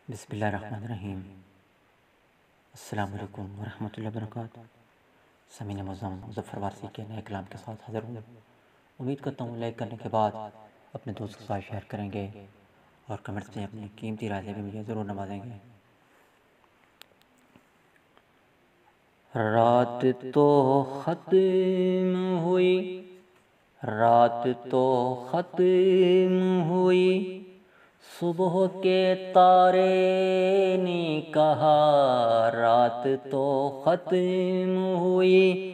بسم اللہ الرحمن الرحیم۔ السلام علیکم ورحمۃ اللہ وبرکاتہ۔ سامعین معظم، مظفر وارثی کے نئے کلام کے ساتھ حاضر ہوں۔ امید کرتا ہوں لائک کرنے کے بعد اپنے دوست کے ساتھ شیئر کریں گے اور کمنٹس میں اپنی قیمتی رائے بھی مجھے ضرور نوازیں گے۔ رات تو ختم ہوئی، رات تو ختم ہوئی، صبح کے تارے نے کہا رات تو ختم ہوئی،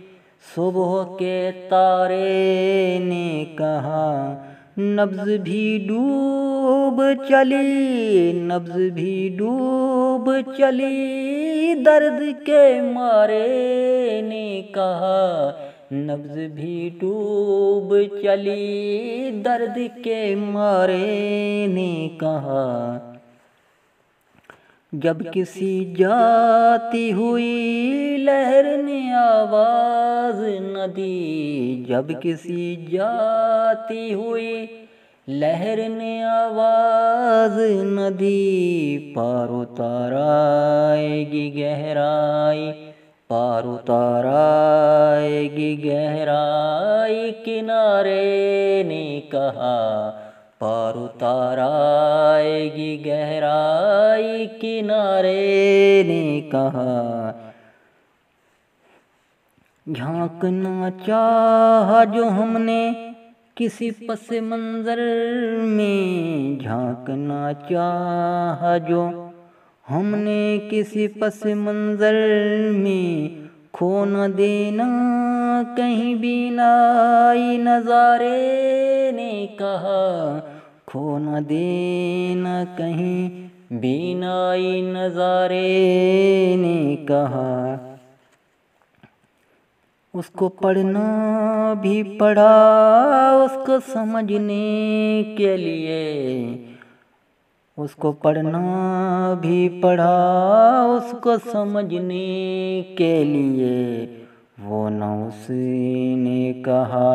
صبح کے تارے نے کہا نبض بھی ڈوب چلی، نبض بھی ڈوب چلی، درد کے مارے نے کہا نبض بھی ڈوب چلی، درد کے مارے نے کہا جب کسی جاتی ہوئی لہر نے آواز نہ دی، جب کسی جاتی ہوئی لہر نے آواز نہ دی، پار اتار آئے گی گہرائی، پار اتار آئے گی گہرائی، کنارے نے کہا پار اتار آئے گی گہرائی، کنارے نے کہا جھانکنا چاہا جو ہم نے کسی پس منظر میں، جھانکنا چاہا جو ہم نے کسی پس منظر میں، کھو نہ دینا کہیں بینائی، نظارے نے کہا کھو نہ دینا کہیں بینائی، نظارے نے کہا اس کو پڑھنا بھی پڑھا اس کو سمجھنے کے لیے، اس کو پڑھنا بھی پڑھا اس کو سمجھنے کے لیے، وہ نہ اس نے کہا،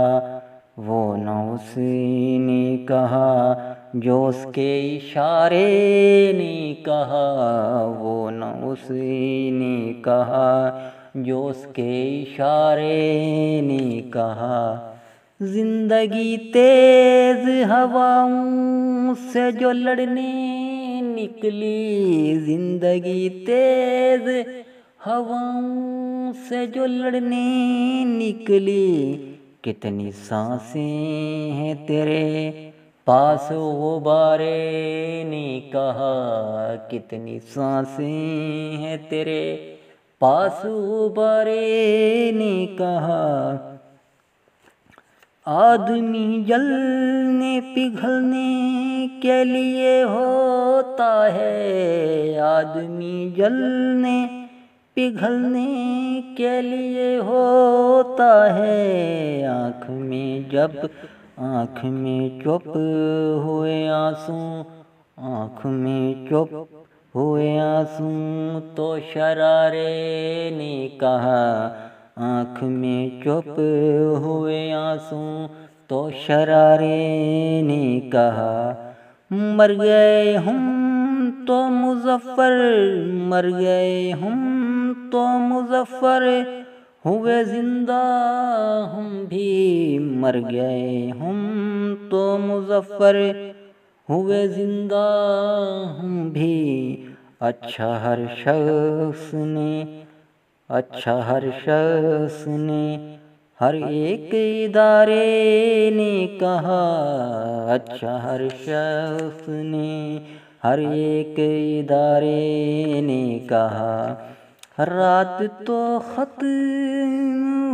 وہ نہ اس نے کہا جو اس کے اشارے نے کہا، وہ نہ اس نے کہا جو اس کے اشارے نے کہا زندگی تیز ہواؤں سے جو لڑنے نکلی، زندگی تیز ہواؤں سے جو لڑنے نکلی، کتنی سانسیں ہیں تیرے پاس غبارے نے کہا، کتنی سانسیں ہیں تیرے پاس غبارے نے کہا آدمی جلنے پگھلنے کے لیے ہوتا ہے، آدمی جلنے پگھلنے کے لیے ہوتا ہے، آنکھ میں چپ ہوئے آنسو، آنکھ میں چپ ہوئے آنسو تو شرارے نے کہا، آنکھ میں چپ ہوئے آنسو تو شرارے نے کہا مر گئے ہم تو مظفر، مر گئے ہم تو مظفر، ہوئے زندہ ہم بھی، مر گئے ہم تو مظفر، ہوئے زندہ ہم بھی، اچھا ہر شخص نے، اچھا ہر شخص نے، ہر ایک ادارے نے کہا، اچھا ہر شخص نے، ہر ایک ادارے نے کہا رات تو ختم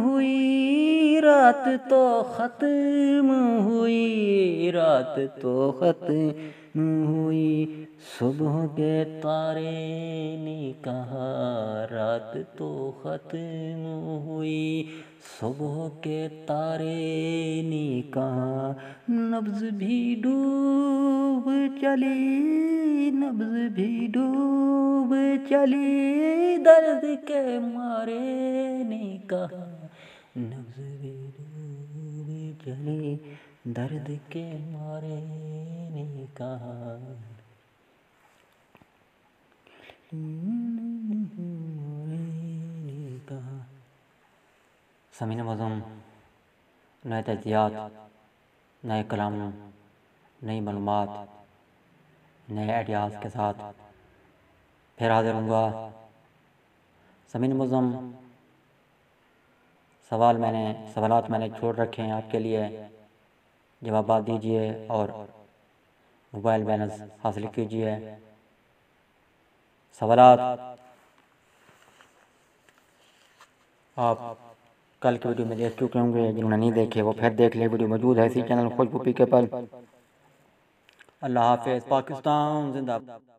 ہوئی، رات تو ختم ہوئی، رات تو ختم ہوئی، صبح کے تارے نے کہا رات تو ختم ہوئی، صبح کے تارے نے کہا نبض بھی ڈوب چلی، نبض بھی ڈوب چلی، درد کے مارے نے کہا نبض بھی ڈوب چلی، درد کے مارے نے کہا سامعین معظم، نئے تجزیات، نئے کلام، نئی معلومات، نئے آئیڈیاز کے ساتھ پھر حاضر ہوں گا۔ سامعین معظم، سوالات میں نے چھوڑ رکھے ہیں آپ کے لیے، جوابات دیجئے اور موبائل بیلنس حاصل کیجئے۔ سوالات آپ کل کی ویڈیو میں دیکھ چکے ہوں گے، جنہوں نے نہیں دیکھے وہ پھر دیکھ لیں، ویڈیو موجود ہے اسی چینل خوشبو پی کے پر۔ اللہ حافظ، پاکستان زندہ باد۔